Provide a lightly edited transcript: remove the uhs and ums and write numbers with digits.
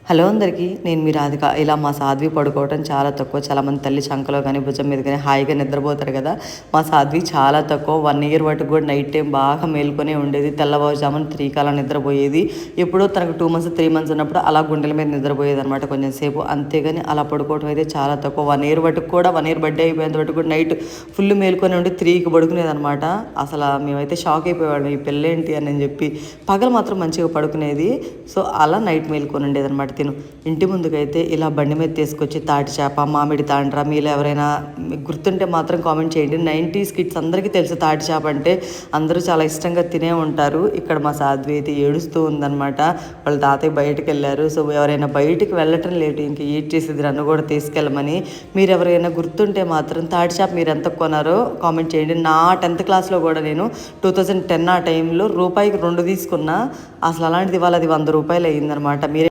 Hello అందరికీ, నేను మీ రాధిక. ఇలా మా సాధ్వి పడుకోవటం చాలా తక్కువ. చాలామంది తల్లి చంకలో కానీ భుజం మీద కానీ హాయిగా నిద్రపోతారు కదా. మా సాధ్వి చాలా తక్కువ. 1 ఇయర్ వరకు కూడా నైట్ టైం బాగా మేల్కొనే ఉండేది. తెల్లవారుజామున 3 కలా నిద్రపోయేది. ఎప్పుడో తనకు 2 మంత్స్ 3 మంత్స్ ఉన్నప్పుడు అలా గుండెల మీద నిద్రపోయేది అనమాట కొంచెం సేపు. అంతేగాని అలా పడుకోవటం అయితే చాలా తక్కువ. 1 ఇయర్ వరకు కూడా 1 ఇయర్ బర్త్డే అయిపోయేంత వరకు కూడా నైట్ ఫుల్ మేల్కొని ఉండి 3కి పడుకునేది అనమాట. అసలు మేమైతే షాక్ అయిపోయేవాళ్ళం, ఈ పిల్లేంటి అని చెప్పి. పగలు మాత్రం మంచిగా పడుకునేది. సో అలా నైట్ మేల్కొని ఉండేది అనమాట. తిను ఇంటి ముందుకైతే ఇలా బండి మీద తీసుకొచ్చి తాటి చేప, మామిడి తాండ్ర, మీలో ఎవరైనా గుర్తుంటే మాత్రం కామెంట్ చేయండి. 90s కిడ్స్ అందరికీ తెలుసు తాటి చేప అంటే, అందరూ చాలా ఇష్టంగా తినే ఉంటారు. ఇక్కడ మా సాధ్వి అయితే ఏడుస్తూ ఉందన్నమాట. వాళ్ళ తాతయ్య బయటకు వెళ్ళారు. సో ఎవరైనా బయటికి వెళ్ళటం లేదు, ఇంక ఈట్ చేసేది నన్ను కూడా తీసుకెళ్ళమని. మీరు ఎవరైనా గుర్తుంటే మాత్రం తాటి చేప మీరు ఎంత కొనారో కామెంట్ చేయండి. నా 10th క్లాస్లో కూడా నేను 2010 ఆ టైంలో రూపాయికి 2 తీసుకున్నా. అసలు అలాంటిది ఇవాళ అది 100 రూపాయలు అయ్యిందనమాట. మీరే